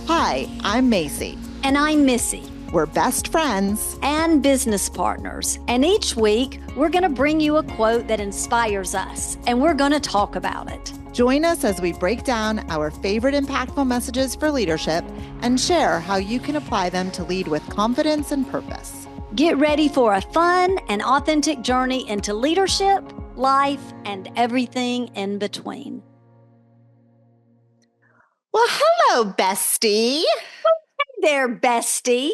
Hi, I'm Macy. And I'm Missy. We're best friends and business partners. And each week, we're going to bring you a quote that inspires us, and we're going to talk about it. Join us as we break down our favorite impactful messages for leadership and share how you can apply them to lead with confidence and purpose. Get ready for a fun and authentic journey into leadership, life, and everything in between. Well, hello, bestie. Hey there, bestie.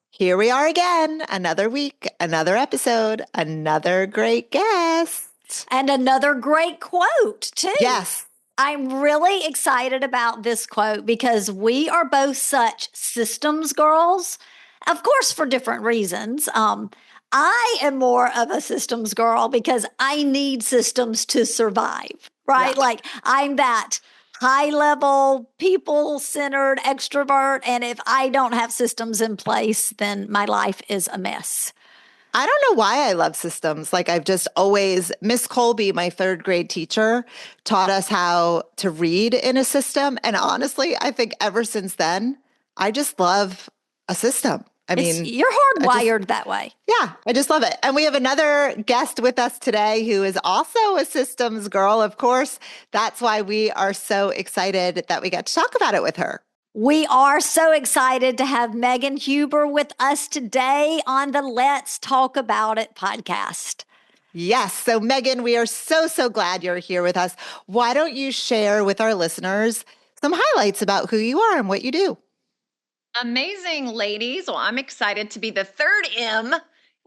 Here we are again, another week, another episode, another great guest. And another great quote, too. Yes. I'm really excited about this quote because we are both such systems girls, of course, for different reasons. I am more of a systems girl because I need systems to survive, right? Yeah. Like I'm that high-level, people-centered extrovert. And if I don't have systems in place, then my life is a mess. I don't know why I love systems. Like I've just always, Miss Colby, my third grade teacher, taught us how to read in a system. And honestly, I think ever since then, I just love a system. You're hardwired that way. Yeah, I just love it. And we have another guest with us today who is also a systems girl, of course. That's why we are so excited that we got to talk about it with her. We are so excited to have Megan Huber with us today on the Let's Talk About It podcast. Yes. So Megan, we are so glad you're here with us. Why don't you share with our listeners some highlights about who you are and what you do? Amazing, ladies. Well, I'm excited to be the third M.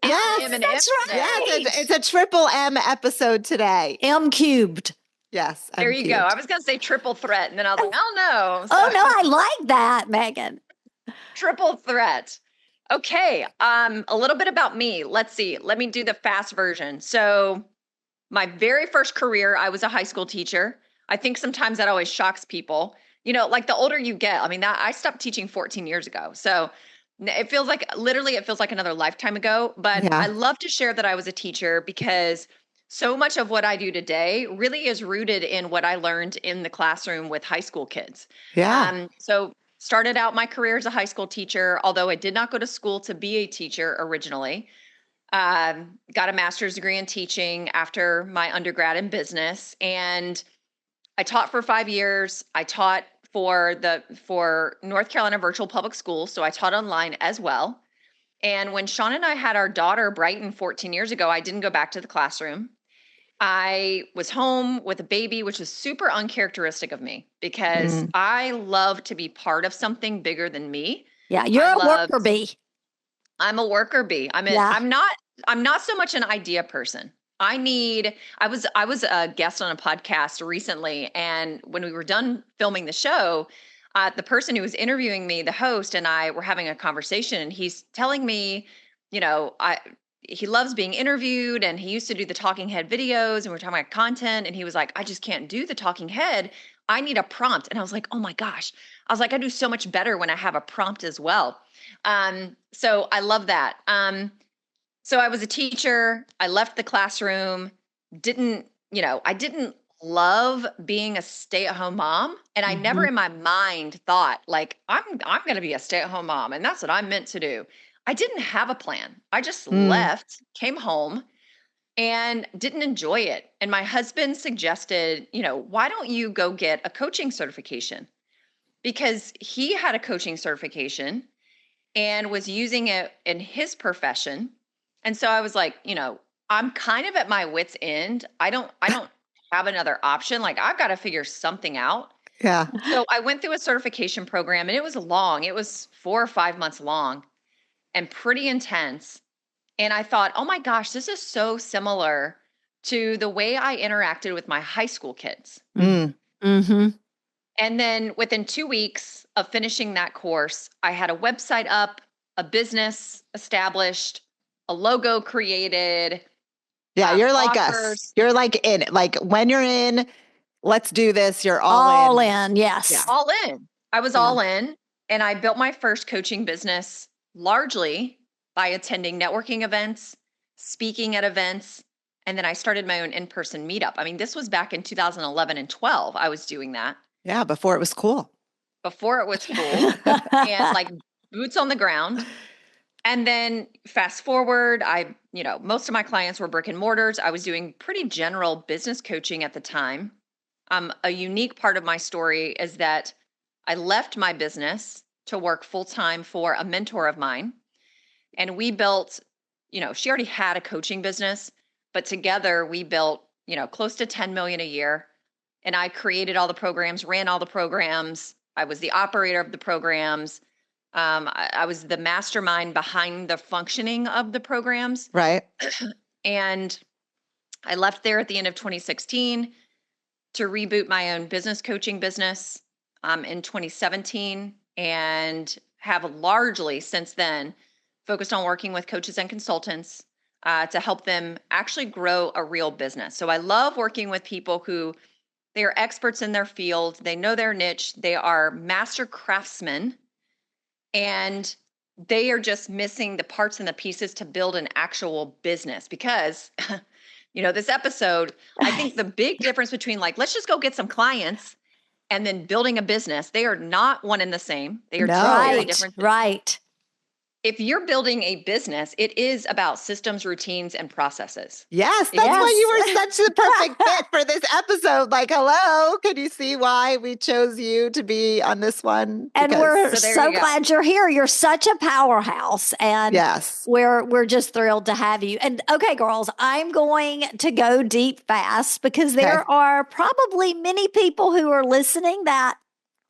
Yes, that's right. Yes, it's a triple M episode today. M cubed. Yes. There you go. I was going to say triple threat, and then I was like, oh, no. Oh, no, I like that, Megan. Triple threat. Okay. A little bit about me. Let's see. Let me do the fast version. So my very first career, I was a high school teacher. I think sometimes that always shocks people. You know, like the older you get, I stopped teaching 14 years ago. So it feels like another lifetime ago. But yeah. I love to share that I was a teacher because so much of what I do today really is rooted in what I learned in the classroom with high school kids. Yeah. So started out my career as a high school teacher, although I did not go to school to be a teacher originally. Got a master's degree in teaching after my undergrad in business. And I taught for 5 years. I taught for North Carolina Virtual Public Schools. So I taught online as well. And when Sean and I had our daughter, Brighton, 14 years ago, I didn't go back to the classroom. I was home with a baby, which is super uncharacteristic of me because I love to be part of something bigger than me. Yeah, you're a worker bee. I'm a worker bee. I'm not so much an idea person. I was a guest on a podcast recently, and when we were done filming the show, the person who was interviewing me, the host, and I were having a conversation, and he's telling me, you know, he loves being interviewed, and he used to do the talking head videos, and we're talking about content, and he was like, I just can't do the talking head. I need a prompt. And I was like, oh my gosh. I was like, I do so much better when I have a prompt as well. So I love that. So I was a teacher. I left the classroom. I didn't love being a stay-at-home mom. And I never in my mind thought like, I'm going to be a stay-at-home mom. And that's what I'm meant to do. I didn't have a plan. I just left, came home, and didn't enjoy it. And my husband suggested, why don't you go get a coaching certification? Because he had a coaching certification and was using it in his profession. And so I was like, I'm kind of at my wit's end. I don't have another option. Like I've got to figure something out. Yeah. So I went through a certification program, and it was long. It was 4 or 5 months long and pretty intense. And I thought, oh my gosh, this is so similar to the way I interacted with my high school kids. Mm-hmm. And then within 2 weeks of finishing that course, I had a website up, a business established, a logo created. Yeah, you're like us. You're like in it. Like when you're in, let's do this. You're all in. Yes. Yeah. All in. I was all in. And I built my first coaching business largely by attending networking events, speaking at events, and then I started my own in-person meetup. This was back in 2011 and 12. I was doing that. Yeah, before it was cool. before it was cool and like boots on the ground. And then fast forward, most of my clients were brick and mortars. I was doing pretty general business coaching at the time. A unique part of my story is that I left my business to work full-time for a mentor of mine. And we built, she already had a coaching business, but together we built, close to 10 million a year. And I created all the programs, ran all the programs. I was the operator of the programs. I was the mastermind behind the functioning of the programs. Right. And I left there at the end of 2016 to reboot my own business coaching business in 2017, and have largely since then focused on working with coaches and consultants to help them actually grow a real business. So I love working with people who they are experts in their field. They know their niche. They are master craftsmen, and they are just missing the parts and the pieces to build an actual business. Because, this episode, I think the big difference between let's just go get some clients and then building a business, they are not one and the same. They are totally different. Right. If you're building a business, it is about systems, routines, and processes. Yes, that's why you were such the perfect fit for this episode. Hello, can you see why we chose you to be on this one? And we're so glad you're here. You're such a powerhouse. And we're just thrilled to have you. And okay, girls, I'm going to go deep fast because there are probably many people who are listening that,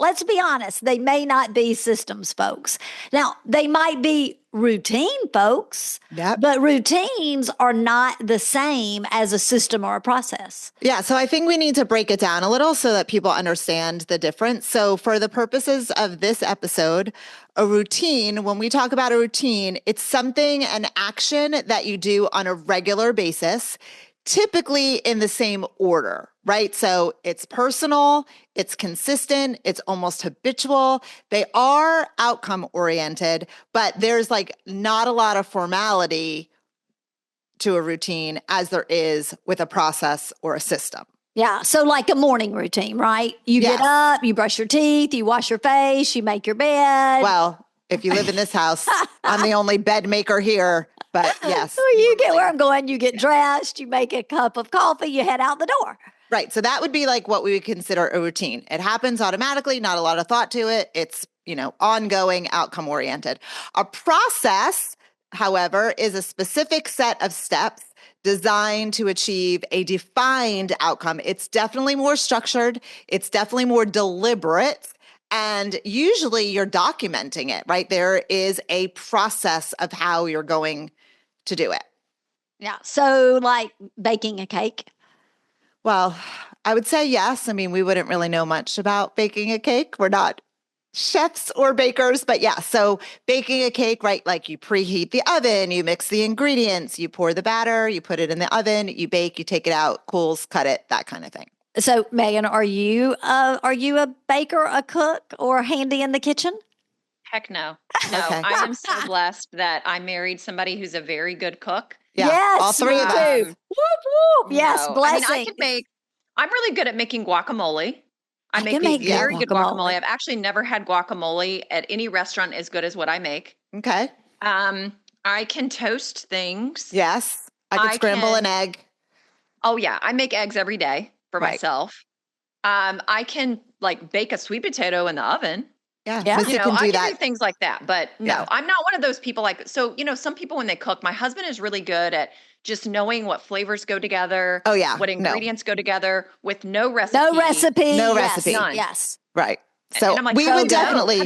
let's be honest, they may not be systems folks. Now, they might be routine folks, but routines are not the same as a system or a process. Yeah, so I think we need to break it down a little so that people understand the difference. So for the purposes of this episode, a routine, when we talk about a routine, it's something, an action that you do on a regular basis, typically in the same order, right? So it's personal, it's consistent, it's almost habitual. They are outcome oriented, but there's not a lot of formality to a routine as there is with a process or a system. Yeah. So like a morning routine, right? You get up, you brush your teeth, you wash your face, you make your bed. Well, if you live in this house, I'm the only bed maker here. But yes. So you get where I'm going. You get dressed, you make a cup of coffee, you head out the door. Right. So that would be what we would consider a routine. It happens automatically, not a lot of thought to it. It's, ongoing, outcome oriented. A process, however, is a specific set of steps designed to achieve a defined outcome. It's definitely more structured. It's definitely more deliberate. And usually you're documenting it, right? There is a process of how you're going to do it. Yeah. So like baking a cake? Well, I would say yes. I mean, we wouldn't really know much about baking a cake. We're not chefs or bakers, but yeah. So baking a cake, right? You preheat the oven, you mix the ingredients, you pour the batter, you put it in the oven, you bake, you take it out, cools, cut it, that kind of thing. So Megan, are you a baker, a cook, or handy in the kitchen? Heck no. No, okay. I am so blessed that I married somebody who's a very good cook. Yeah, yes, all three of us. Whoop, whoop. Yes, no. blessing. I'm really good at making guacamole. I make very good guacamole. I've actually never had guacamole at any restaurant as good as what I make. Okay. I can toast things. Yes. I can scramble an egg. Oh yeah. I make eggs every day for myself. I can bake a sweet potato in the oven. Yeah. I can do things like that, but no, I'm not one of those people some people when they cook, my husband is really good at just knowing what flavors go together. Oh yeah. What ingredients go together with no recipe. No recipe. No recipe. None. Yes. Right. So and I'm we would definitely,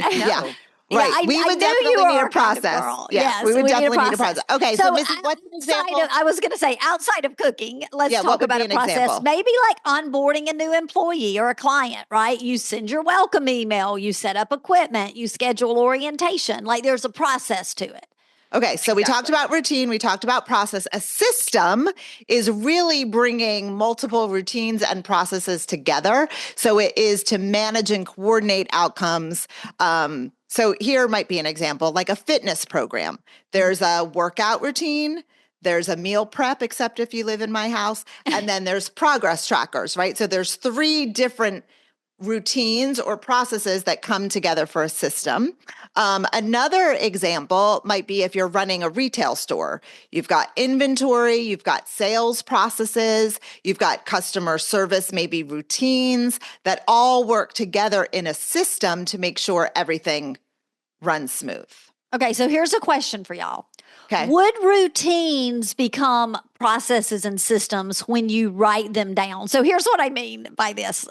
Right. We would definitely need a process. Yes, we would definitely need a process. Okay. So Mrs., what's an example? I was going to say, outside of cooking, let's talk about a process. Example? Maybe onboarding a new employee or a client, right? You send your welcome email, you set up equipment, you schedule orientation. There's a process to it. Okay, so we talked about routine, we talked about process. A system is really bringing multiple routines and processes together. So it is to manage and coordinate outcomes. So here might be an example, like a fitness program. There's a workout routine, there's a meal prep, except if you live in my house, and then there's progress trackers, right? So there's 3 different routines or processes that come together for a system. Another example might be if you're running a retail store. You've got inventory, you've got sales processes, you've got customer service, maybe routines that all work together in a system to make sure everything runs smooth. Okay, so here's a question for y'all. Okay. Would routines become processes and systems when you write them down? So here's what I mean by this.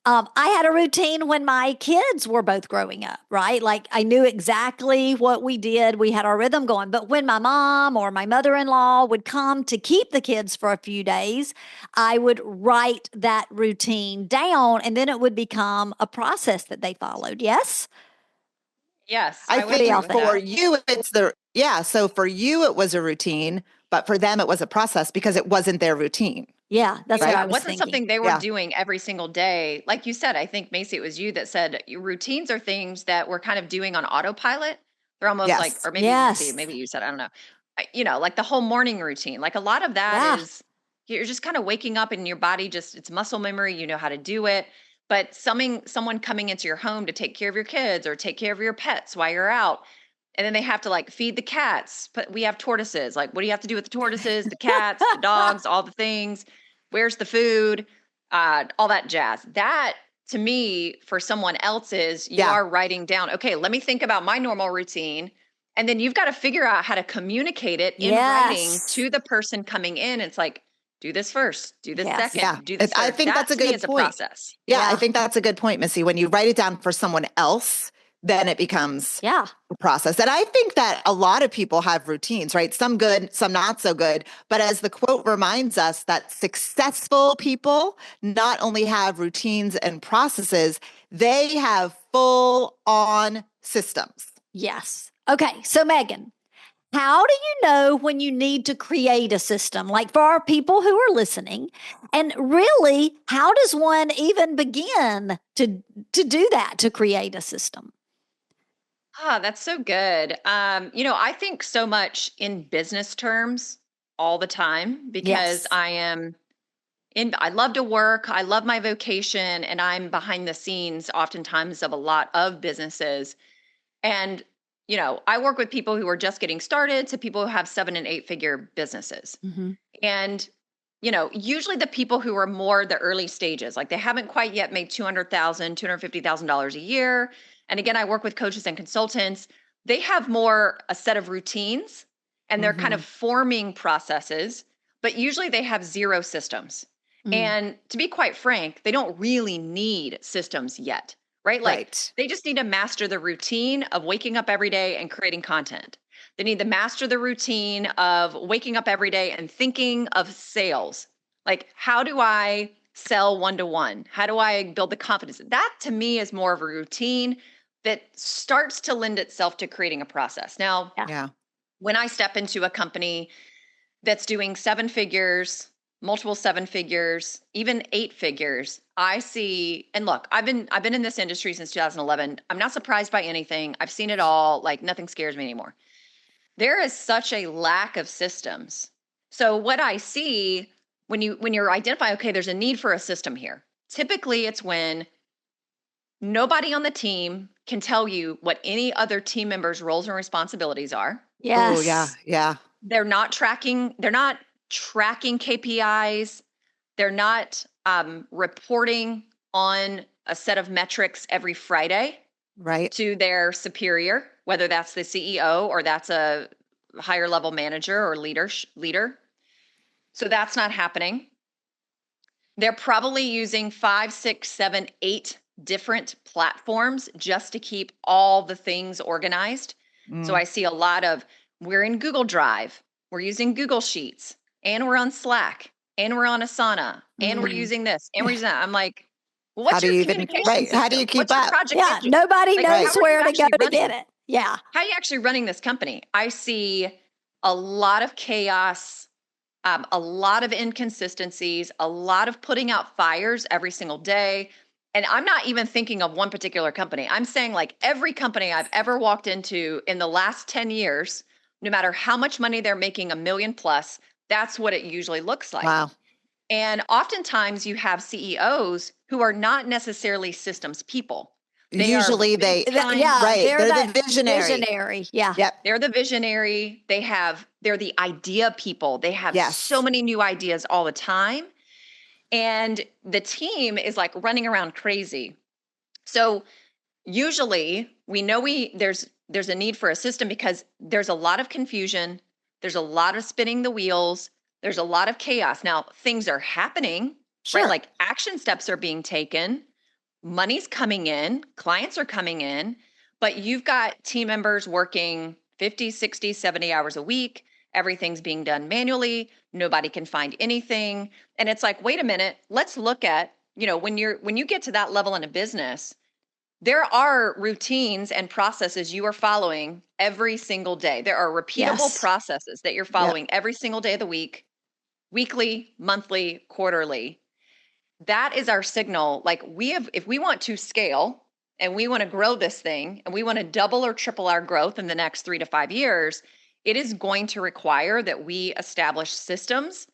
I had a routine when my kids were both growing up, right? Like I knew exactly what we did. We had our rhythm going. But when my mom or my mother-in-law would come to keep the kids for a few days, I would write that routine down and then it would become a process that they followed. Yes? Yes. I think for that. you, so for you, it was a routine, but for them, it was a process because it wasn't their routine. Yeah, that's what I was wasn't thinking. Something they were doing every single day. Like you said, I think, Macy, it was you that said routines are things that we're kind of doing on autopilot. They're almost like, or maybe Missy, maybe you said, I don't know. Like the whole morning routine. Like a lot of that is you're just kind of waking up and your body it's muscle memory. You know how to do it. But someone coming into your home to take care of your kids or take care of your pets while you're out. And then they have to like feed the cats. But we have tortoises. Like, what do you have to do with the tortoises, the cats, the dogs, all the things? Where's the food? All that jazz. That to me, for someone else is you are writing down, okay, let me think about my normal routine. And then you've got to figure out how to communicate it in writing to the person coming in. It's like, do this first, do this second, do this third. I think that's a good point. Process. Yeah, I think that's a good point, Missy. When you write it down for someone else, then it becomes a process. And I think that a lot of people have routines, right? Some good, some not so good. But as the quote reminds us, that successful people not only have routines and processes, they have full on systems. Yes. Okay. So Megan, how do you know when you need to create a system? Like for our people who are listening, and really, how does one even begin to do that, to create a system? That's so good. I think so much in business terms all the time because I love to work. I love my vocation and I'm behind the scenes oftentimes of a lot of businesses. And, I work with people who are just getting started to people who have 7 and 8 figure businesses. Mm-hmm. And, usually the people who are more the early stages, like they haven't quite yet made $200,000, $250,000 a year. And again, I work with coaches and consultants. They have more a set of routines and they're kind of forming processes, but usually they have 0 systems. And to be quite frank, they don't really need systems yet, right? Like they just need to master the routine of waking up every day and creating content. They need to master the routine of waking up every day and thinking of sales. Like, how do I sell one-to-one? How do I build the confidence? That to me is more of a routine that starts to lend itself to creating a process. Now, when I step into a company that's doing 7 figures, multiple 7 figures, even 8 figures, I see, and look, I've been in this industry since 2011. I'm not surprised by anything. I've seen it all. Like nothing scares me anymore. There is such a lack of systems. So what I see when you're identifying, okay, there's a need for a system here. Typically it's when nobody on the team can tell you what any other team member's roles and responsibilities are. Yes. Oh, yeah. They're not tracking KPIs. They're not reporting on a set of metrics every Friday to their superior, whether that's the CEO or that's a higher level manager or leader. So that's not happening. They're probably using 5, 6, 7, 8 different platforms just to keep all the things organized. So I see a lot of, we're in Google Drive, we're using Google Sheets, and we're on Slack, and we're on Asana, and we're using this, and we're using that. I'm like, well, what's your communication system? How do you keep what's up? Your project nobody knows where to go to get it. Yeah. How are you actually running this company? I see a lot of chaos, a lot of inconsistencies, a lot of putting out fires every single day. And I'm not even thinking of one particular company. I'm saying like every company I've ever walked into in the last 10 years, no matter how much money they're making, $1 million plus, that's what it usually looks like. Wow. And oftentimes you have CEOs who are not necessarily systems people. Usually they're the visionary. Visionary. Yeah. Yep. They're the visionary. They're the idea people. They have so many new ideas all the time. And the team is like running around crazy. So usually we know there's a need for a system because there's a lot of confusion. There's a lot of spinning the wheels. There's a lot of chaos. Now, things are happening, right? Like action steps are being taken. Money's coming in. Clients are coming in. But you've got team members working 50, 60, 70 hours a week. Everything's being done manually. Nobody can find anything. And it's like, wait a minute, let's look at, when you get to that level in a business, there are routines and processes you are following every single day. There are repeatable processes that you're following every single day of the week, weekly, monthly, quarterly. That is our signal. Like if we want to scale and we want to grow this thing and we want to double or triple our growth in the next 3 to 5 years, it is going to require that we establish systems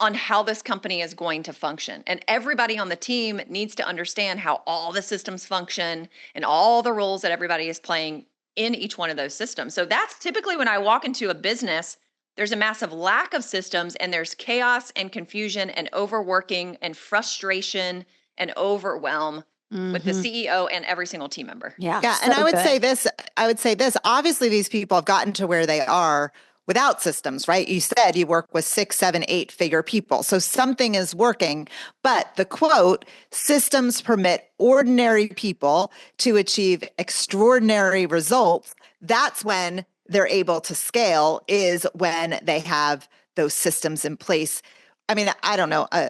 on how this company is going to function. And everybody on the team needs to understand how all the systems function and all the roles that everybody is playing in each one of those systems. So that's typically when I walk into a business, there's a massive lack of systems and there's chaos and confusion and overworking and frustration and overwhelm with the CEO and every single team member. Yeah. And I would say this, obviously these people have gotten to where they are without systems, right? You said you work with 6, 7, 8 figure people. So something is working, but the quote, systems permit ordinary people to achieve extraordinary results. That's when they're able to scale, is when they have those systems in place. I mean, I don't know, a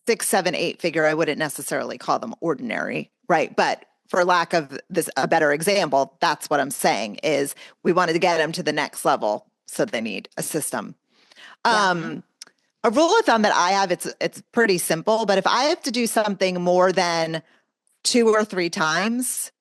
6, 7, 8 figure, I wouldn't necessarily call them ordinary, right? But for lack of a better example, that's what I'm saying is we wanted to get them to the next level. So they need a system. A rule of thumb that I have, it's pretty simple, but if I have to do something more than 2 or 3 times,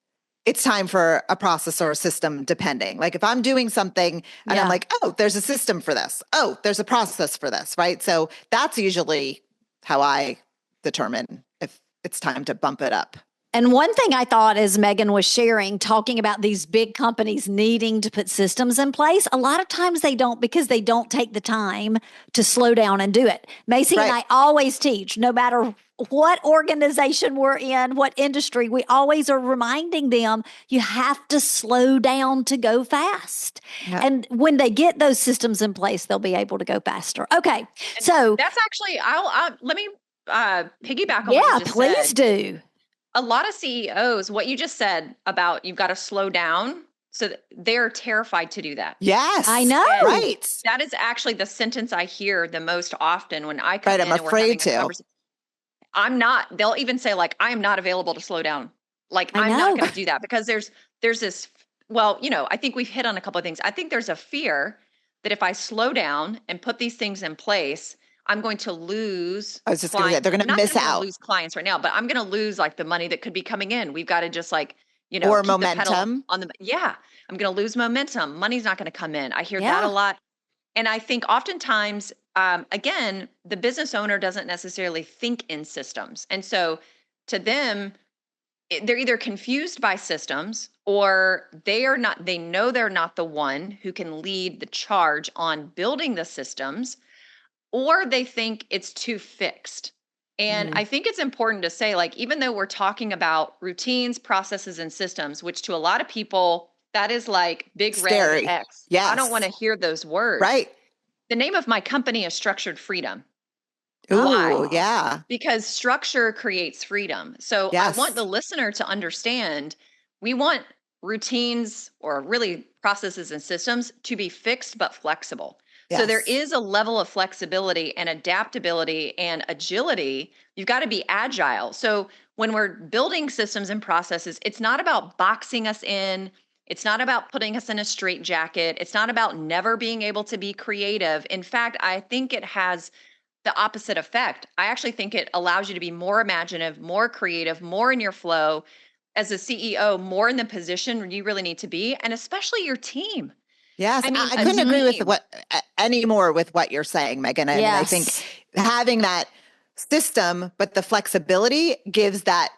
it's time for a process or a system, depending. Like if I'm doing something and I'm like, oh, there's a system for this. Oh, there's a process for this, right? So that's usually how I determine if it's time to bump it up. And one thing I thought as Megan was sharing, talking about these big companies needing to put systems in place, a lot of times they don't, because they don't take the time to slow down and do it. Macy and I always teach, no matter what organization we're in, what industry, we always are reminding them, you have to slow down to go fast. Yeah. And when they get those systems in place, they'll be able to go faster. Okay. So that's actually, let me piggyback on what you just said. Yeah, please do. A lot of CEOs, what you just said about you've got to slow down, so they're terrified to do that. Yes, I know. And right. That is actually the sentence I hear the most often when I come in. I'm afraid to. I'm not. They'll even say like, I am not available to slow down. Like I'm not going to do that because there's this. Well, I think we've hit on a couple of things. I think there's a fear that if I slow down and put these things in place, I'm going to lose. I was just going to say, they're going to miss out. Lose clients right now, but I'm going to lose like the money that could be coming in. We've got to just like, or momentum on the. Yeah, I'm going to lose momentum. Money's not going to come in. I hear that a lot, and I think oftentimes, again, the business owner doesn't necessarily think in systems, and so to them, they're either confused by systems or they are not. They know they're not the one who can lead the charge on building the systems. Or they think it's too fixed. And I think it's important to say, like, even though we're talking about routines, processes, and systems, which to a lot of people, that is like big red X. Yes. I don't want to hear those words. Right. The name of my company is Structured Freedom. Ooh, why? Yeah. Because structure creates freedom. So I want the listener to understand, we want routines or really processes and systems to be fixed but flexible. Yes. So there is a level of flexibility and adaptability and agility. You've got to be agile. So when we're building systems and processes, it's not about boxing us in. It's not about putting us in a straitjacket. It's not about never being able to be creative. In fact, I think it has the opposite effect. I actually think it allows you to be more imaginative, more creative, more in your flow. As a CEO, more in the position you really need to be, and especially your team. Yes, I couldn't agree with any more with what you're saying, Megan. I mean, I think having that system, but the flexibility gives that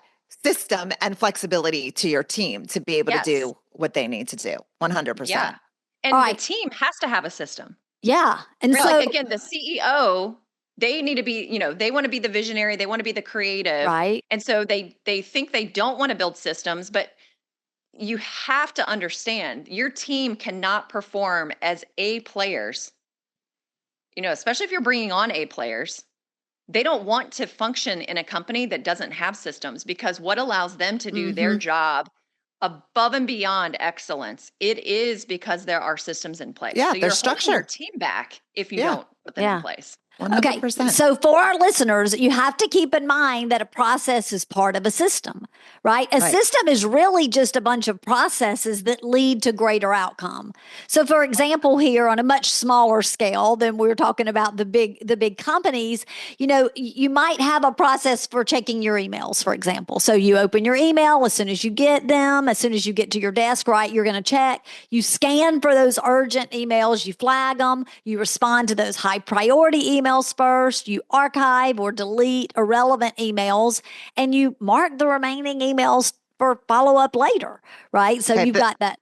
system and flexibility to your team to be able to do what they need to do. 100%. Yeah. And the team has to have a system. Yeah. And so like, again, the CEO, they need to be, they want to be the visionary. They want to be the creative. Right. And so they think they don't want to build systems, but you have to understand your team cannot perform as A players, especially if you're bringing on A players. They don't want to function in a company that doesn't have systems, because what allows them to do their job above and beyond excellence, it is because there are systems in place. Yeah, so they're structured. Your team back if you don't put them in place. 100%. Okay, so for our listeners, you have to keep in mind that a process is part of a system, right? A system is really just a bunch of processes that lead to greater outcome. So for example, here on a much smaller scale than we were talking about the big companies, you might have a process for checking your emails, for example. So you open your email as soon as you get them, as soon as you get to your desk, right? You're going to check. You scan for those urgent emails, you flag them, you respond to those high priority emails first, you archive or delete irrelevant emails, and you mark the remaining emails for follow-up later, right? So you've got that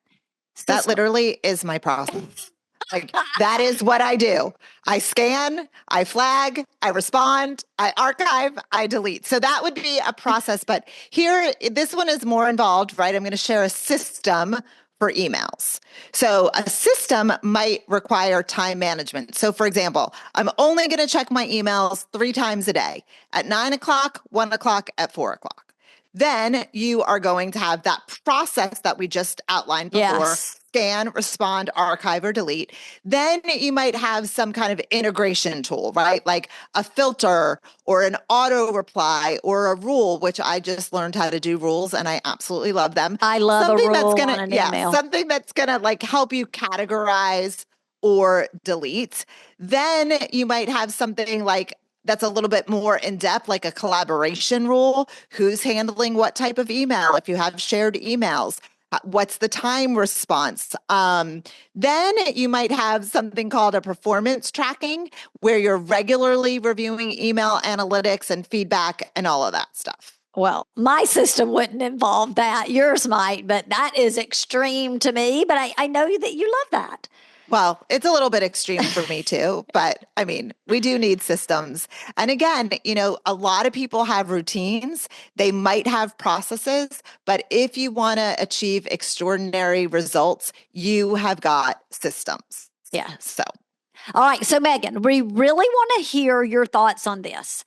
system. That literally is my process. Like, that is what I do. I scan, I flag, I respond, I archive, I delete. So that would be a process. But here, this one is more involved, right? I'm going to share a system for emails. So a system might require time management. So for example, I'm only going to check my emails 3 times a day, at 9 o'clock, 1 o'clock, at 4 o'clock. Then you are going to have that process that we just outlined before. Scan, respond, archive, or delete. Then you might have some kind of integration tool, right? Like a filter or an auto reply or a rule, which I just learned how to do rules and I absolutely love them. I love something a rule on an email. Something that's going to like help you categorize or delete. Then you might have something like that's a little bit more in depth, like a collaboration rule. Who's handling what type of email? If you have shared emails, what's the time response? Then you might have something called a performance tracking, where you're regularly reviewing email analytics and feedback and all of that stuff. Well, my system wouldn't involve that. Yours might, but that is extreme to me. But I know that you love that. Well, it's a little bit extreme for me too, but I mean, we do need systems. And again, a lot of people have routines. They might have processes, but if you want to achieve extraordinary results, you have got systems. Yeah. So, all right. So Megan, we really want to hear your thoughts on this.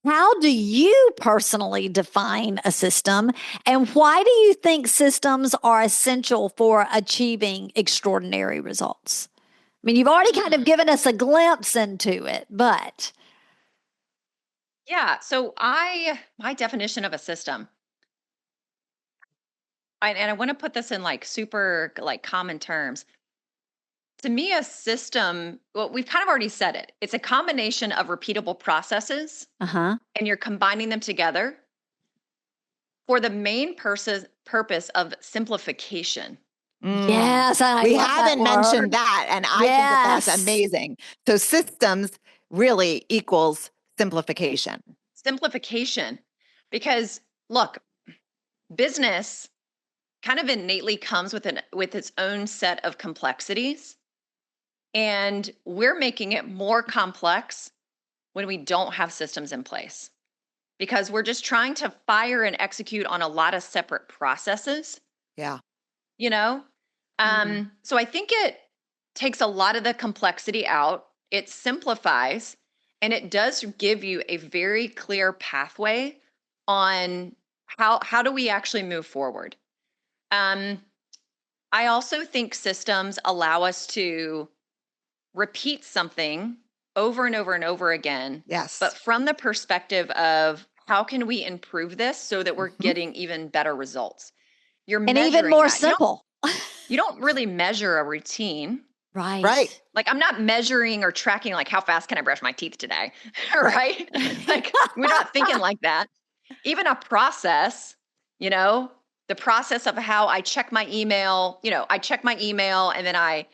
How do you personally define a system, and why do you think systems are essential for achieving extraordinary results? I mean, you've already kind of given us a glimpse into it, but. Yeah. So my definition of a system, and I want to put this in like super like common terms. To me, a system, well, we've kind of already said it. It's a combination of repeatable processes, and you're combining them together for the main purpose of simplification. Yes, we haven't mentioned that, and I think that's amazing. So systems really equals simplification. Simplification, because look, business kind of innately comes with its own set of complexities. And we're making it more complex when we don't have systems in place, because we're just trying to fire and execute on a lot of separate processes. Yeah. So I think it takes a lot of the complexity out. It simplifies, and it does give you a very clear pathway on how do we actually move forward. I also think systems allow us to repeat something over and over and over again. Yes. But from the perspective of how can we improve this so that we're getting even better results? And even more simple. You don't really measure a routine. Right. Like, I'm not measuring or tracking like how fast can I brush my teeth today? Right? Like, we're not thinking like that. Even a process, the process of how I check my email, I check my email and then I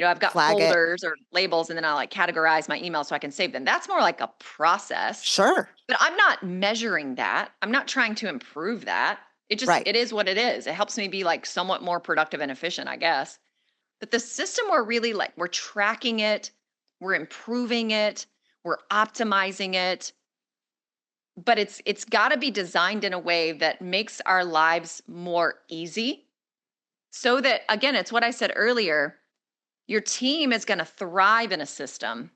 I've got Flag it. folders or labels, and then I like categorize my emails so I can save them. That's more like a process. Sure. But I'm not measuring that. I'm not trying to improve that. It is what it is. It helps me be like somewhat more productive and efficient, I guess. But the system, we're really like, we're tracking it, we're improving it, we're optimizing it. But it's got to be designed in a way that makes our lives more easy. So that, again, it's what I said earlier, your team is going to thrive in a system,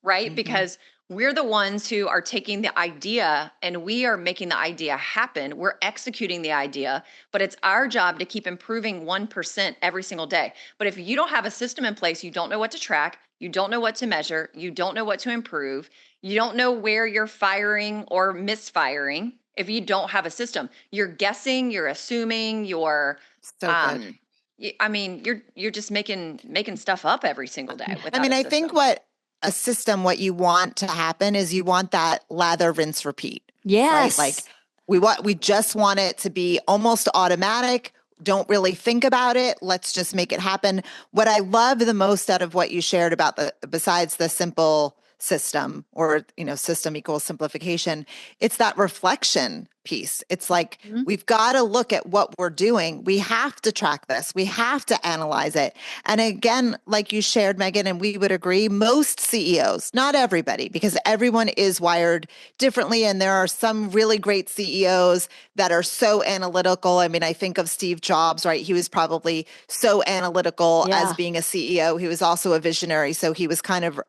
right? Because we're the ones who are taking the idea and we are making the idea happen. We're executing the idea, but it's our job to keep improving 1% every single day. But if you don't have a system in place, you don't know what to track, you don't know what to measure, you don't know what to improve, you don't know where you're firing or misfiring. If you don't have a system, you're guessing, you're assuming, you're good. I mean, you're just making stuff up every single day without I a system. think what you want to happen is you want that lather, rinse, repeat. Yes. Right? Like we just want it to be almost automatic. Don't really think about it. Let's just make it happen. What I love the most out of what you shared about besides the simple system or, system equals simplification, it's that reflection piece. It's like, we've got to look at what we're doing. We have to track this. We have to analyze it. And again, like you shared, Megan, and we would agree, most CEOs, not everybody, because everyone is wired differently. And there are some really great CEOs that are so analytical. I mean, I think of Steve Jobs, right? He was probably so analytical as being a CEO. He was also a visionary. So he was kind of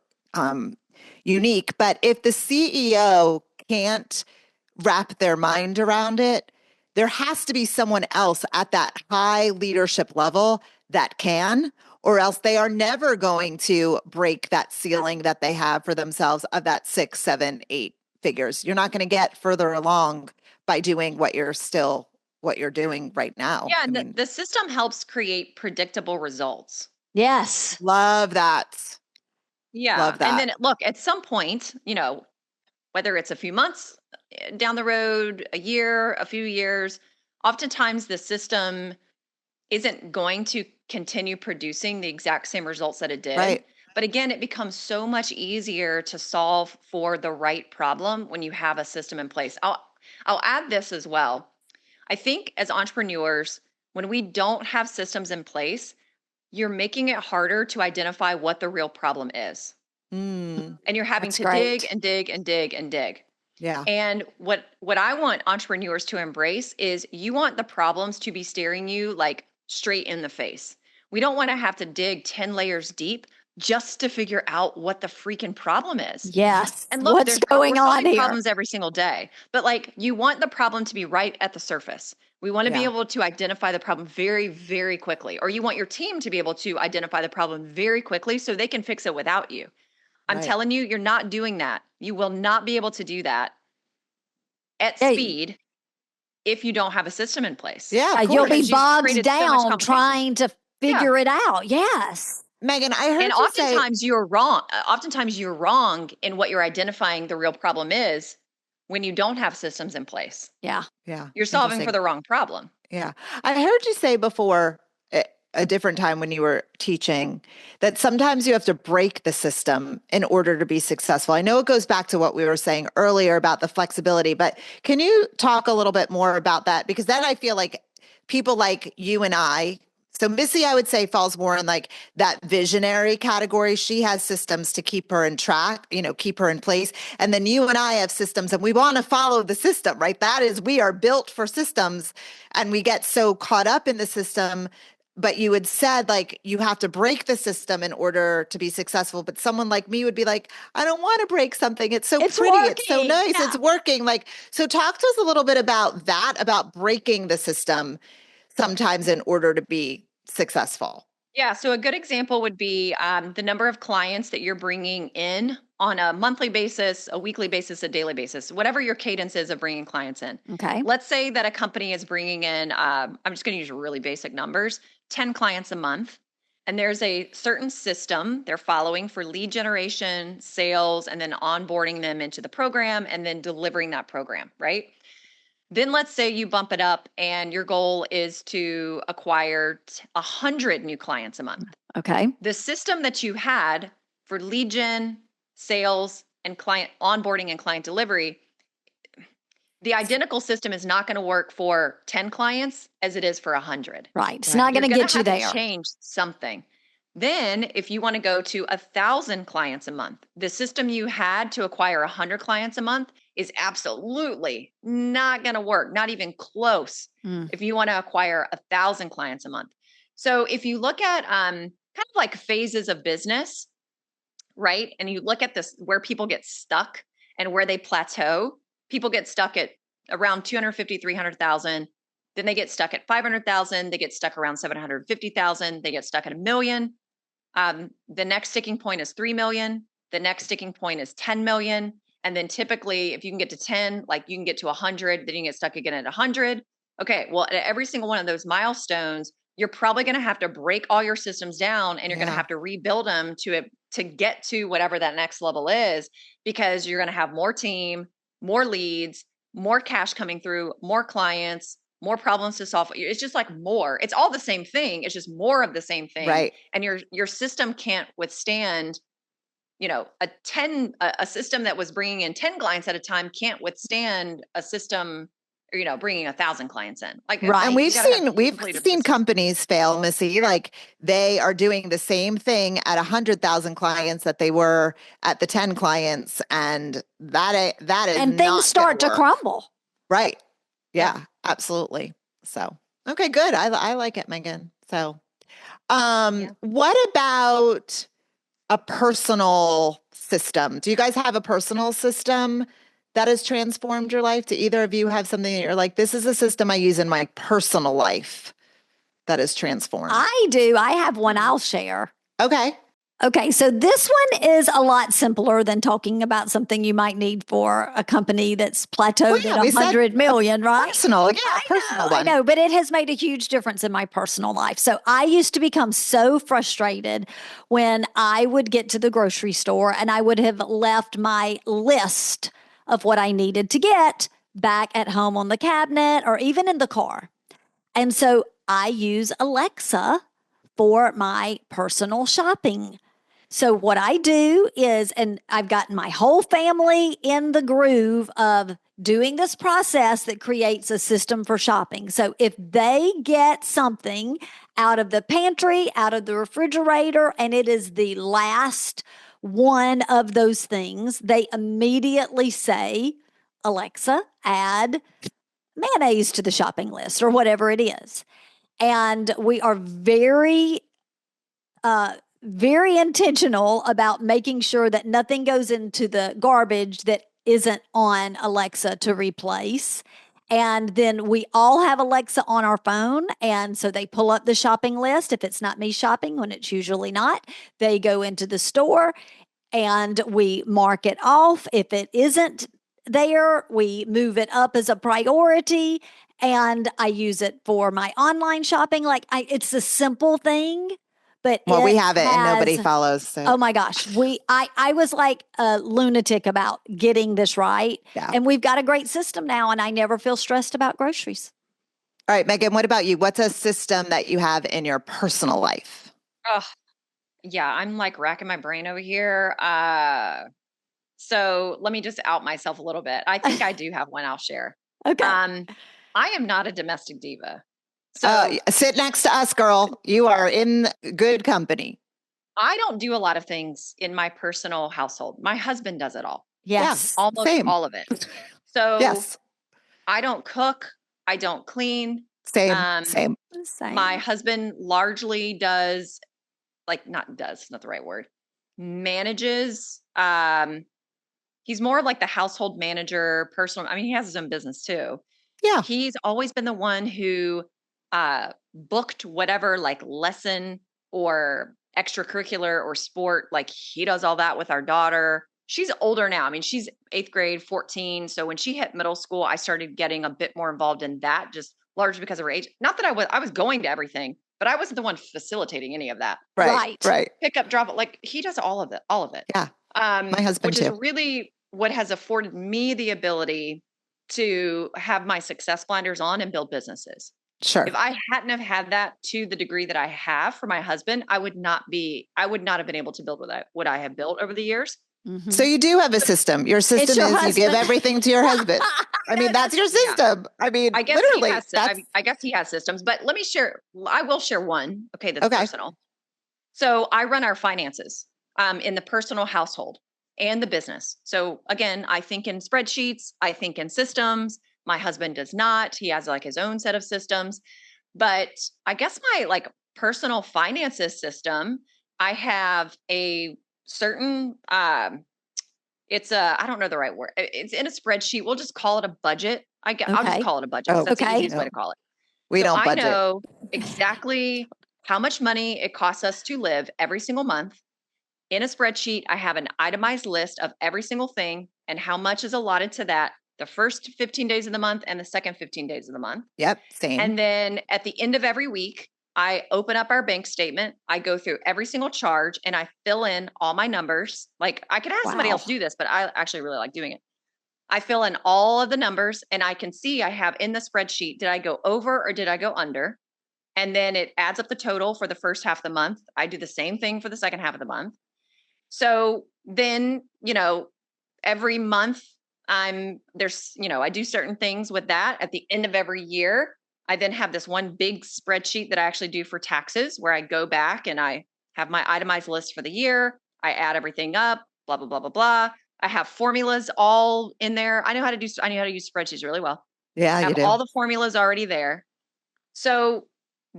unique. But if the CEO can't wrap their mind around it, there has to be someone else at that high leadership level that can, or else they are never going to break that ceiling that they have for themselves of that 6, 7, 8 figures. You're not going to get further along by doing what you're doing right now. Yeah, and the system helps create predictable results. Yes. Love that. Yeah. Love that. And then look, at some point, whether it's a few months down the road, a year, a few years, oftentimes the system isn't going to continue producing the exact same results that it did. Right. But again, it becomes so much easier to solve for the right problem when you have a system in place. I'll add this as well. I think as entrepreneurs, when we don't have systems in place, you're making it harder to identify what the real problem is. And you're having to dig and dig and dig and dig. Yeah. And what I want entrepreneurs to embrace is you want the problems to be staring you like straight in the face. We don't want to have to dig 10 layers deep just to figure out what the freaking problem is. Yes. And look, what's going on here? Problems every single day, but like you want the problem to be right at the surface. We want to be able to identify the problem very, very quickly, or you want your team to be able to identify the problem very quickly so they can fix it without you. I'm telling you, you're not doing that. You will not be able to do that at speed if you don't have a system in place. Yeah, you'll be bogged down trying to figure it out. Yes. Megan, I heard and you oftentimes you're wrong. Oftentimes you're wrong in what you're identifying the real problem is when you don't have systems in place. Yeah. Yeah. You're solving for the wrong problem. Yeah. I heard you say before a different time when you were teaching that sometimes you have to break the system in order to be successful. I know it goes back to what we were saying earlier about the flexibility, but can you talk a little bit more about that? Because then I feel like people like you and I, so Missy, I would say falls more in like that visionary category. She has systems to keep her in track, keep her in place. And then you and I have systems and we want to follow the system, right? That is, we are built for systems and we get so caught up in the system. But you had said like you have to break the system in order to be successful. But someone like me would be like, I don't want to break something. It's so pretty. Working. It's so nice. Yeah. It's working. So talk to us a little bit about that, about breaking the system sometimes in order to be successful. Yeah. So a good example would be the number of clients that you're bringing in on a monthly basis, a weekly basis, a daily basis, whatever your cadence is of bringing clients in. Okay. Let's say that a company is bringing in, I'm just going to use really basic numbers, 10 clients a month. And there's a certain system they're following for lead generation, sales, and then onboarding them into the program and then delivering that program, right? Then let's say you bump it up and your goal is to acquire 100 new clients a month. Okay. The system that you had for lead gen, sales, and client onboarding and client delivery, the identical system is not going to work for 10 clients as it is for 100. Right. It's not going to get you there. To change something. Then if you want to go to 1,000 clients a month, the system you had to acquire 100 clients a month is absolutely not going to work, not even close, if you want to acquire 1,000 clients a month. So if you look at kind of like phases of business, right? And you look at this, where people get stuck and where they plateau, people get stuck at around 250, 300,000. Then they get stuck at 500,000. They get stuck around 750,000. They get stuck at $1 million. The next sticking point is 3 million. The next sticking point is 10 million. And then typically if you can get to 10, like you can get to 100, then you can get stuck again at 100. Okay. Well, at every single one of those milestones, you're probably going to have to break all your systems down and you're going to have to rebuild them to get to whatever that next level is, because you're going to have more team, more leads, more cash coming through, more clients, more problems to solve. It's just like more. It's all the same thing. It's just more of the same thing. Right. And your system can't withstand, a system that was bringing in 10 clients at a time can't withstand a system, bringing 1,000 clients in. Like, right. And we've seen companies fail, Missy. Like they are doing the same thing at 100,000 clients that they were at the 10 clients, and that is and things start to crumble. Right. Yeah, absolutely. So, okay, good. I like it, Megan. So, what about a personal system? Do you guys have a personal system that has transformed your life? Do either of you have something that you're like, this is a system I use in my personal life that has transformed? I do. I have one I'll share. Okay, so this one is a lot simpler than talking about something you might need for a company that's plateaued at 100 million, right? Personal one. I know, but it has made a huge difference in my personal life. So I used to become so frustrated when I would get to the grocery store and I would have left my list of what I needed to get back at home on the cabinet or even in the car. And so I use Alexa for my personal shopping. So what I do is, and I've gotten my whole family in the groove of doing this process that creates a system for shopping. So if they get something out of the pantry, out of the refrigerator, and it is the last one of those things, they immediately say, Alexa, add mayonnaise to the shopping list or whatever it is. And we are very intentional about making sure that nothing goes into the garbage that isn't on Alexa to replace. And then we all have Alexa on our phone. And so they pull up the shopping list. If it's not me shopping, when it's usually not, they go into the store and we mark it off. If it isn't there, we move it up as a priority. And I use it for my online shopping. It's a simple thing. But we have it and nobody follows. So. Oh my gosh. I was like a lunatic about getting this right. Yeah. And we've got a great system now and I never feel stressed about groceries. All right, Megan, what about you? What's a system that you have in your personal life? Oh, yeah, I'm like racking my brain over here. So let me just out myself a little bit. I think I do have one I'll share. Okay. I am not a domestic diva. So sit next to us, girl. You are in good company. I don't do a lot of things in my personal household. My husband does it all. Yes. Yeah, almost all of it. So yes. I don't cook. I don't clean. Same. My husband largely does, not the right word, manages. He's more like the household manager, personal. I mean, he has his own business too. Yeah. He's always been the one who booked whatever lesson or extracurricular or sport. He does all that with our daughter. She's older now. I mean, she's 8th grade, 14. So when she hit middle school, I started getting a bit more involved in that, just largely because of her age. Not that I was going to everything, but I wasn't the one facilitating any of that. Right. Pick up, drop it. He does all of it. Yeah. My husband which too. Is really what has afforded me the ability to have my success blinders on and build businesses. Sure. If I hadn't have had that to the degree that I have for my husband, I would not have been able to build what I have built over the years. Mm-hmm. So you do have a system. Your system is husband. You give everything to your husband. I mean, that's your system. Yeah. I mean, literally. I guess he has systems, but let me share. I will share one. Okay. That's personal. So I run our finances in the personal household and the business. So again, I think in spreadsheets, I think in systems. My husband does not. He has like his own set of systems. But I guess my like personal finances system, I have a certain I don't know the right word. It's in a spreadsheet. We'll just call it a budget. I'll just call it a budget. That's the easiest way to call it. We don't budget. I know exactly how much money it costs us to live every single month. In a spreadsheet, I have an itemized list of every single thing and how much is allotted to that the first 15 days of the month and the second 15 days of the month. Yep, same. And then at the end of every week, I open up our bank statement. I go through every single charge and I fill in all my numbers. Like I could have somebody else do this, but I actually really like doing it. I fill in all of the numbers and I can see I have in the spreadsheet, did I go over or did I go under? And then it adds up the total for the first half of the month. I do the same thing for the second half of the month. So then, every month I do certain things with that. At the end of every year, I then have this one big spreadsheet that I actually do for taxes where I go back and I have my itemized list for the year. I add everything up, blah, blah, blah, blah, blah. I have formulas all in there. I know how to use spreadsheets really well. Yeah, I have you do. all the formulas already there. So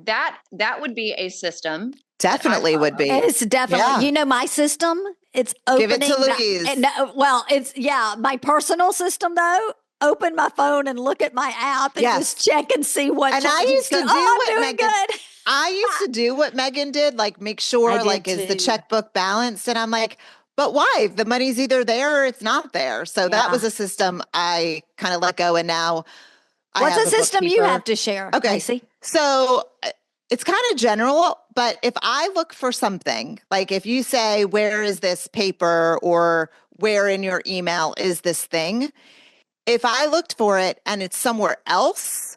that would be a system. Definitely would be. It's definitely, my system, it's opening. Give it to Louise. My personal system though, open my phone and look at my app and just check and see what. And I used to do what Megan, I used to do what Megan did, like make sure is the checkbook balanced? And I'm like, but why? The money's either there or it's not there. So that was a system I kind of let go. And now what's a system you have to share? Okay. Mayce? So it's kind of general, but if I look for something, like if you say, where is this paper or where in your email is this thing? If I looked for it and it's somewhere else,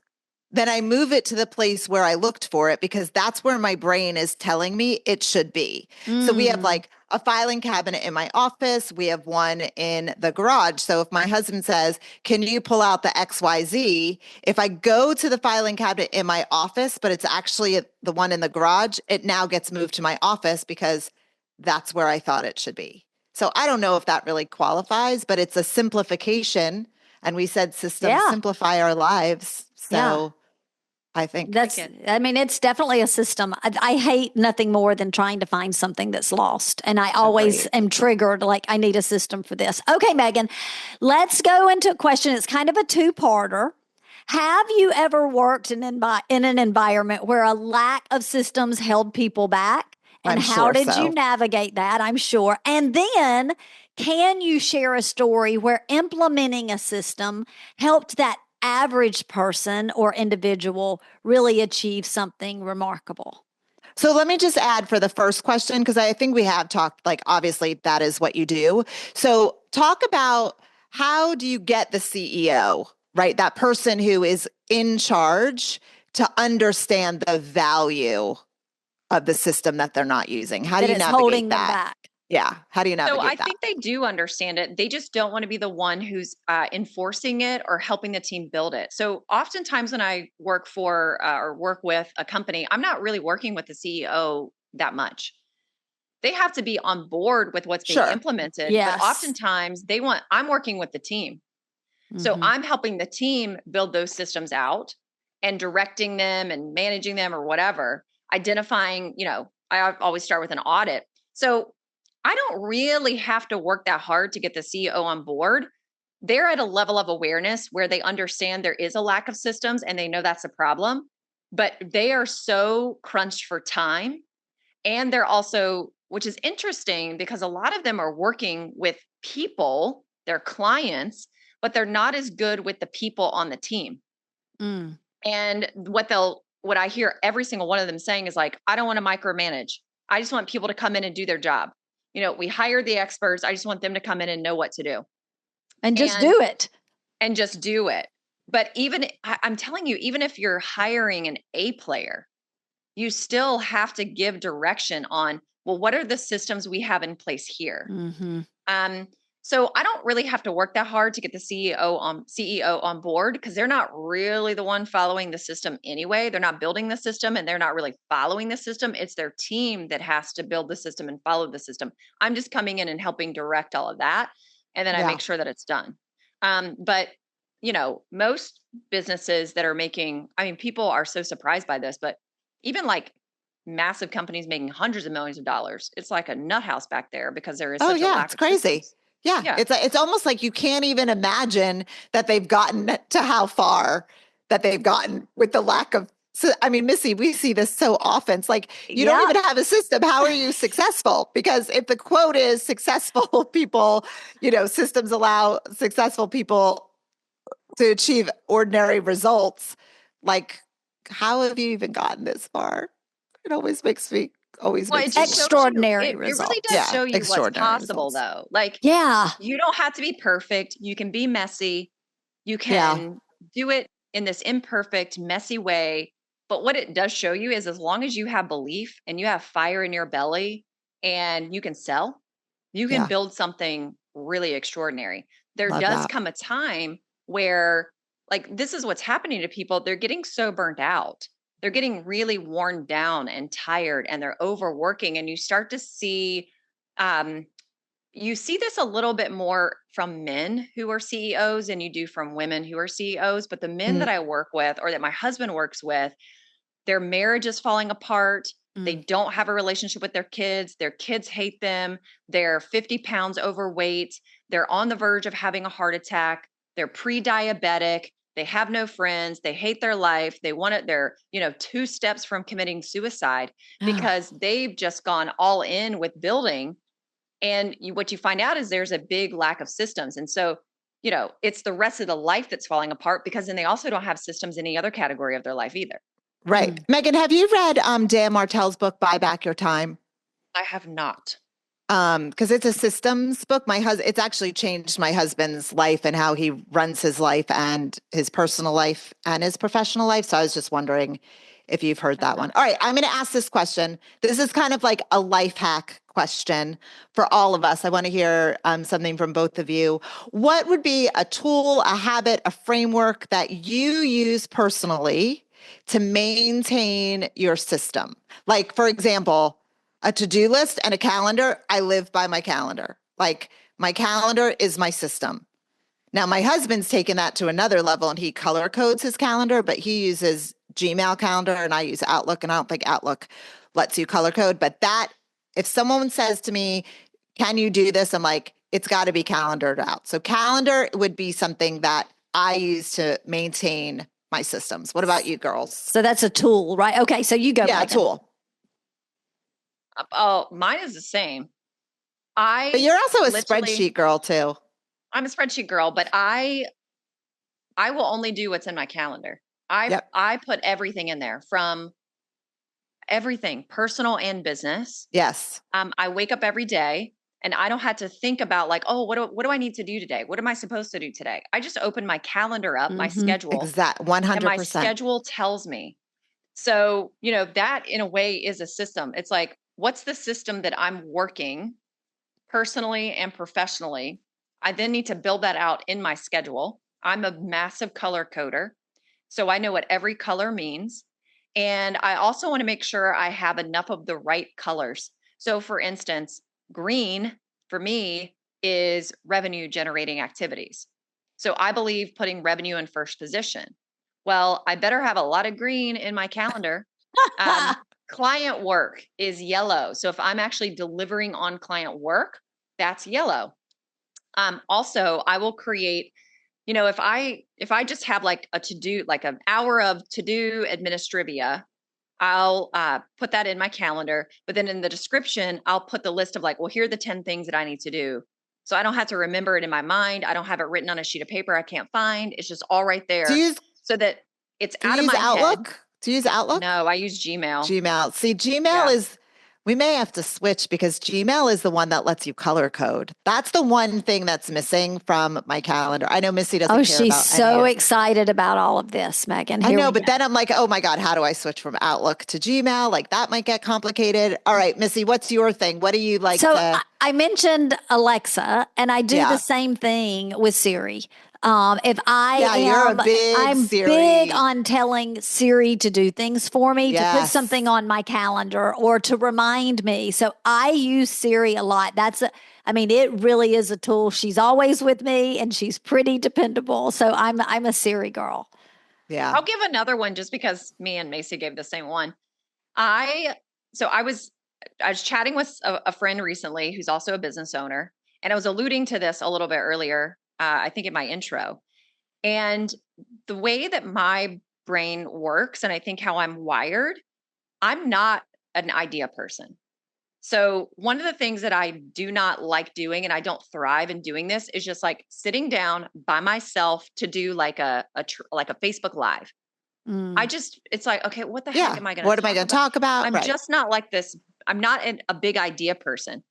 then I move it to the place where I looked for it because that's where my brain is telling me it should be. So we have like a filing cabinet in my office. We have one in the garage. So if my husband says, can you pull out the XYZ? If I go to the filing cabinet in my office, but it's actually the one in the garage, it now gets moved to my office because that's where I thought it should be. So I don't know if that really qualifies, but it's a simplification. And we said systems simplify our lives. So I think it's definitely a system. I hate nothing more than trying to find something that's lost. And I always am triggered, like I need a system for this. Okay, Megan, let's go into a question. It's kind of a two-parter. Have you ever worked in an environment where a lack of systems held people back? And how did you navigate that? I'm sure. And then can you share a story where implementing a system helped that average person or individual really achieve something remarkable? So let me just add for the first question, because I think we have talked, like, obviously that is what you do. So talk about how do you get the CEO, right? That person who is in charge to understand the value of the system that they're not using. How do you navigate holding that? Them back. Yeah. How do you navigate that? So I think they do understand it. They just don't want to be the one who's enforcing it or helping the team build it. So oftentimes when I work for or work with a company, I'm not really working with the CEO that much. They have to be on board with what's being implemented. Yes. But oftentimes I'm working with the team. So I'm helping the team build those systems out and directing them and managing them or whatever, identifying, I always start with an audit. So I don't really have to work that hard to get the CEO on board. They're at a level of awareness where they understand there is a lack of systems and they know that's a problem, but they are so crunched for time. And they're also, which is interesting because a lot of them are working with people, their clients, but they're not as good with the people on the team. And what I hear every single one of them saying is like, I don't want to micromanage. I just want people to come in and do their job. We hire the experts. I just want them to come in and know what to do. And just do it. and just do it. But I'm telling you, even if you're hiring an A player, you still have to give direction on, well, what are the systems we have in place here? Mm-hmm. So I don't really have to work that hard to get the CEO on board, because they're not really the one following the system anyway. They're not building the system, and they're not really following the system. It's their team that has to build the system and follow the system. I'm just coming in and helping direct all of that. And then I make sure that it's done. But most businesses that are people are so surprised by this, but even like massive companies making hundreds of millions of dollars, it's like a nut house back there, because there is such a lack it's of crazy. systems. Yeah. It's almost like you can't even imagine that they've gotten to how far that they've gotten with the lack of. So, I mean, Missy, we see this so often. It's like, you don't even have a system. How are you successful? Because if the quote is successful people, systems allow successful people to achieve ordinary results. Like, how have you even gotten this far? It always makes me extraordinary results. It really does show you what's possible, though. Like, you don't have to be perfect. You can be messy. You can do it in this imperfect, messy way. But what it does show you is, as long as you have belief and you have fire in your belly and you can sell, you can build something really extraordinary. There does come a time where, like, this is what's happening to people. They're getting so burnt out. They're getting really worn down and tired, and they're overworking. And you start to see, you see this a little bit more from men who are CEOs than you do from women who are CEOs. But the men that I work with, or that my husband works with, their marriage is falling apart. They don't have a relationship with their kids. Their kids hate them. They're 50 pounds overweight. They're on the verge of having a heart attack. They're pre-diabetic. They have no friends. They hate their life. They're 2 steps from committing suicide, because they've just gone all in with building. And what you find out is there's a big lack of systems. And so, it's the rest of the life that's falling apart, because then they also don't have systems in any other category of their life either. Right. Megan, have you read Dan Martell's book, Buy Back Your Time? I have not. Because it's a systems book. It's actually changed my husband's life and how he runs his life and his personal life and his professional life. So I was just wondering if you've heard that one. All right, I'm going to ask this question. This is kind of like a life hack question for all of us. I want to hear something from both of you. What would be a tool, a habit, a framework that you use personally to maintain your system? Like, for example, a to-do list and a calendar. I live by my calendar. Like, my calendar is my system. Now, my husband's taken that to another level, and he color codes his calendar, but he uses Gmail calendar and I use Outlook, and I don't think Outlook lets you color code. But if someone says to me, can you do this? I'm like, it's got to be calendared out. So calendar would be something that I use to maintain my systems. What about you girls? So that's a tool, right? Okay, so you go. Yeah, a tool. Oh, mine is the same. But you're also a spreadsheet girl too. I'm a spreadsheet girl, but I will only do what's in my calendar. I put everything in there, from everything, personal and business. Yes. I wake up every day and I don't have to think about, like, oh, what do I need to do today? What am I supposed to do today? I just open my calendar up, my schedule. Exactly. 100%. And my schedule tells me. So, that in a way is a system. It's like, what's the system that I'm working personally and professionally? I then need to build that out in my schedule. I'm a massive color coder, so I know what every color means. And I also want to make sure I have enough of the right colors. So for instance, green for me is revenue generating activities. So I believe putting revenue in first position. Well, I better have a lot of green in my calendar. Client work is yellow. So if I'm actually delivering on client work, that's yellow. Also, I will create, if I just have like a to-do, like an hour of to-do administrivia, I'll put that in my calendar. But then in the description, I'll put the list of, like, well, here are the 10 things that I need to do. So I don't have to remember it in my mind. I don't have it written on a sheet of paper I can't find. It's just all right there. So that it's out of my Outlook? head. Do you use Outlook? No, I use Gmail. Gmail. See, Gmail is We may have to switch because Gmail is the one that lets you color code. That's the one thing that's missing from my calendar. I know Missy doesn't care she's about so any. excited about all of this, Megan. I Here know, we but go. then I'm like, oh my God, how do I switch from Outlook to Gmail? Like that might get complicated. All right, Missy, what's your thing? What do you like So to? I mentioned Alexa, and I do the Yeah. same thing with Siri. If Yeah, you're a big I'm big Siri. on telling Siri to do things for me, to put something Yes. on my calendar or to remind me. So I use Siri a lot. I mean, it really is a tool. She's always with me and she's pretty dependable. So I'm a Siri girl. Yeah. I'll give another one just because me and Macy gave the same one. I was chatting with a friend recently who's also a business owner, and I was alluding to this a little bit earlier, I think in my intro. And the way that my brain works, and I think how I'm wired, I'm not an idea person. So one of the things that I do not like doing, and I don't thrive in doing this, is just like sitting down by myself to do like a Facebook Live. It's like, okay, what the heck Yeah. am I going to What am I going to talk about? I'm Right. just not like this. I'm not a big idea person.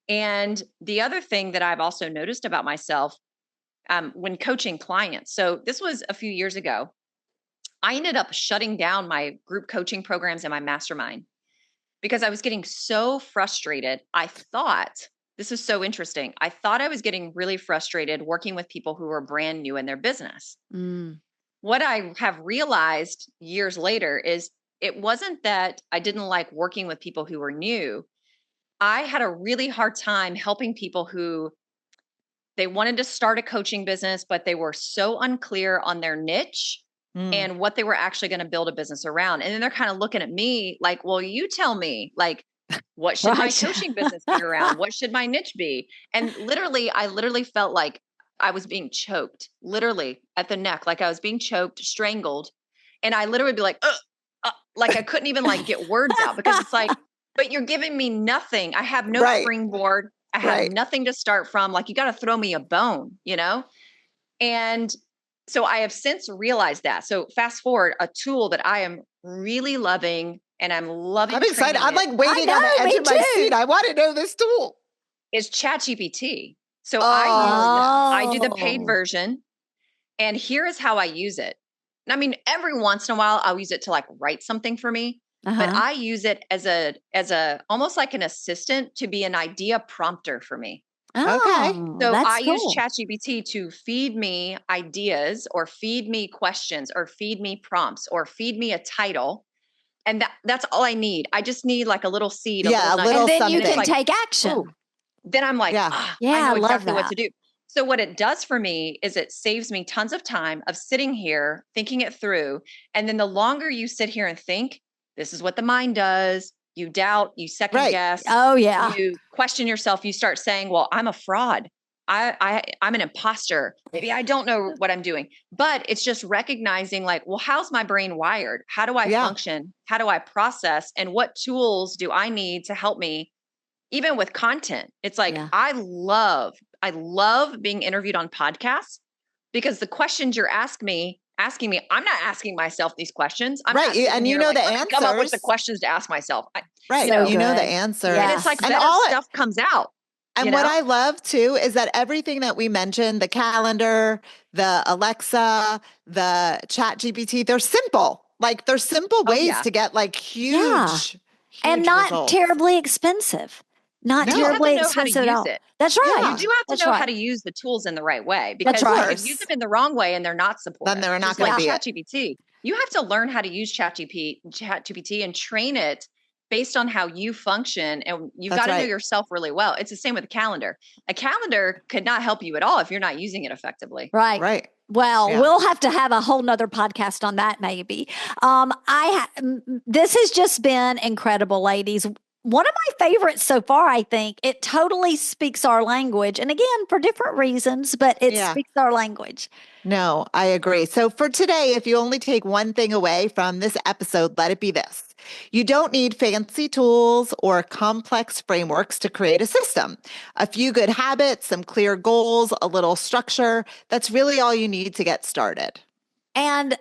And the other thing that I've also noticed about myself when coaching clients, so this was a few years ago, I ended up shutting down my group coaching programs and my mastermind because I was getting so frustrated. I thought, this is so interesting. I thought I was getting really frustrated working with people who were brand new in their business. What I have realized years later is it wasn't that I didn't like working with people who were new. I had a really hard time helping people who they wanted to start a coaching business, but they were so unclear on their niche and what they were actually going to build a business around. And then they're kind of looking at me like, well, you tell me, like, what should my coaching business be around? What should my niche be? And I literally felt like I was being choked, literally at the neck, like I was being choked, strangled. And I literally be like, like I couldn't even like get words out because it's like, but you're giving me nothing. I have no springboard. I have nothing to start from. Like you got to throw me a bone, you know? And so I have since realized that. So fast forward, a tool that I am really loving and I'm loving. I'm excited. I'm like waiting on the edge of my seat. I want to know this tool. Is ChatGPT. So I do the paid version, and here is how I use it. I mean, every once in a while I'll use it to like write something for me, but I use it as a almost like an assistant to be an idea prompter for me. Okay. So I use ChatGPT to feed me ideas or feed me questions or feed me prompts or feed me a title. And that's all I need. I just need like a little seed. A little and then something. you can take action. Then I'm like, I know exactly what to do. So what it does for me is it saves me tons of time of sitting here, thinking it through. And then the longer you sit here and think, this is what the mind does. You doubt, you second guess. Oh yeah. You question yourself. You start saying, well, I'm a fraud. I'm an imposter. Maybe I don't know what I'm doing, but it's just recognizing like, well, how's my brain wired? How do I function? How do I process? And what tools do I need to help me? Even with content, it's like, I love being interviewed on podcasts because the questions you're asking me, I'm not asking myself these questions. I'm not and you know the answers. Come up with the questions to ask myself. You know the answer. And it's like better stuff comes out. And what I love too is that everything that we mentioned, the calendar, the Alexa, the ChatGPT, they're simple. Like they're simple ways to get like huge and not results. Terribly expensive. Not terribly expensive at all. That's right. You do have to know how to use the tools in the right way because if you use them in the wrong way and they're not supportive, then they're not going to be ChatGPT. You have to learn how to use ChatGPT and train it based on how you function, and you've got to know yourself really well. It's the same with a calendar. A calendar could not help you at all if you're not using it effectively. Right. Well, we'll have to have a whole nother podcast on that maybe. This has just been incredible, ladies. One of my favorites so far, I think. It totally speaks our language. And again, for different reasons, but it speaks our language. No, I agree. So for today, if you only take one thing away from this episode, let it be this. You don't need fancy tools or complex frameworks to create a system. A few good habits, some clear goals, a little structure. That's really all you need to get started. And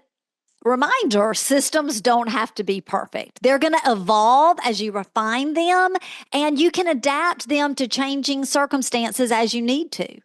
Reminder, systems don't have to be perfect. They're going to evolve as you refine them, and you can adapt them to changing circumstances as you need to.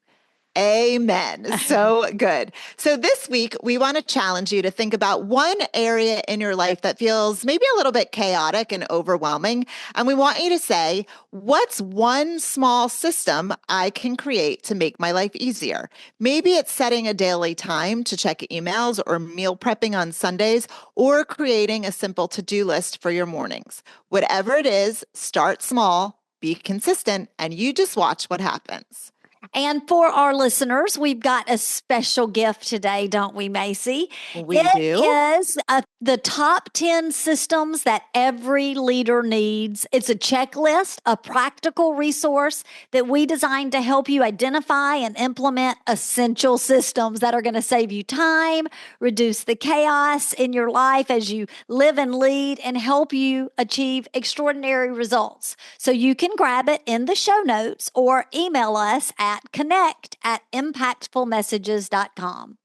Amen. So good. So this week, we want to challenge you to think about one area in your life that feels maybe a little bit chaotic and overwhelming. And we want you to say, what's one small system I can create to make my life easier? Maybe it's setting a daily time to check emails or meal prepping on Sundays or creating a simple to-do list for your mornings. Whatever it is, start small, be consistent, and you just watch what happens. And for our listeners, we've got a special gift today, don't we, Macy? We do. It is the top 10 systems that every leader needs. It's a checklist, a practical resource that we designed to help you identify and implement essential systems that are going to save you time, reduce the chaos in your life as you live and lead, and help you achieve extraordinary results. So you can grab it in the show notes or email us at connect@impactfulmessages.com.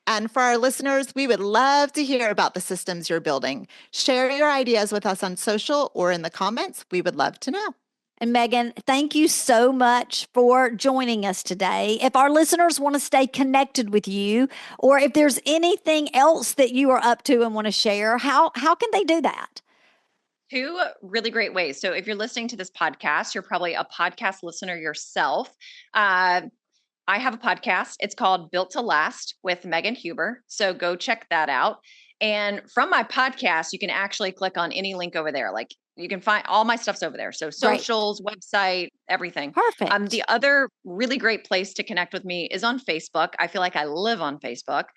And for our listeners, we would love to hear about the systems you're building. Share your ideas with us on social or in the comments. We would love to know. And Megan, thank you so much for joining us today. If our listeners want to stay connected with you, or if there's anything else that you are up to and want to share, how can they do that? Two really great ways. So if you're listening to this podcast, you're probably a podcast listener yourself. I have a podcast. It's called Built to Last with Megan Huber. So go check that out. And from my podcast, you can actually click on any link over there. Like you can find all my stuff's over there. So socials, website, everything. Perfect. The other really great place to connect with me is on Facebook. I feel like I live on Facebook.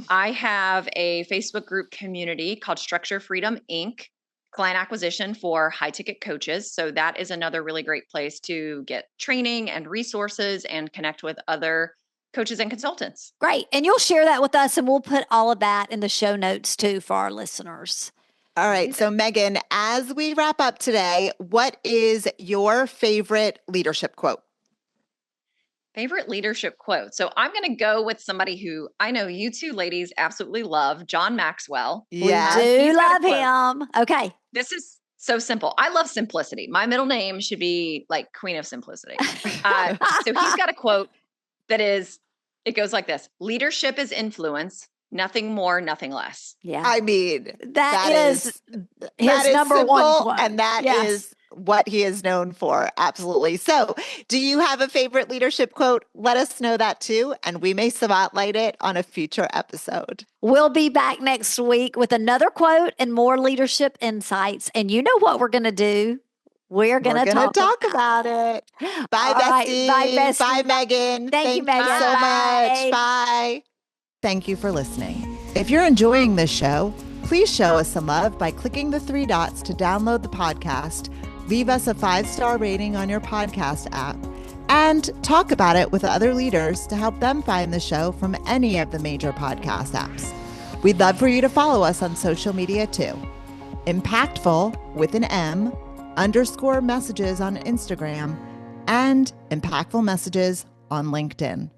I have a Facebook group community called Structure Freedom Inc. Client acquisition for high ticket coaches. So that is another really great place to get training and resources and connect with other coaches and consultants. Great. And you'll share that with us, and we'll put all of that in the show notes too for our listeners. All right. So Megan, as we wrap up today, what is your favorite leadership quote? Favorite leadership quote. So I'm going to go with somebody who I know you two ladies absolutely love, John Maxwell. Yeah, we do love him. Okay. This is so simple. I love simplicity. My middle name should be like Queen of Simplicity. So he's got a quote that is, it goes like this: leadership is influence, nothing more, nothing less. Yeah. I mean, that is his number simple, one quote. And that is what he is known for. Absolutely. So do you have a favorite leadership quote? Let us know that too, and we may spotlight it on a future episode. We'll be back next week with another quote and more leadership insights. And you know what we're going to do? We're going to talk about it. Bye, Right. Bestie. Bye, Bestie. Bye, Megan. Thank you, Megan. So much. Bye. Thank you for listening. If you're enjoying this show, please show us some love by clicking the 3 dots to download the podcast, leave us a 5-star rating on your podcast app, and talk about it with other leaders to help them find the show from any of the major podcast apps. We'd love for you to follow us on social media too. Impactful with an M _ messages on Instagram and Impactful Messages on LinkedIn.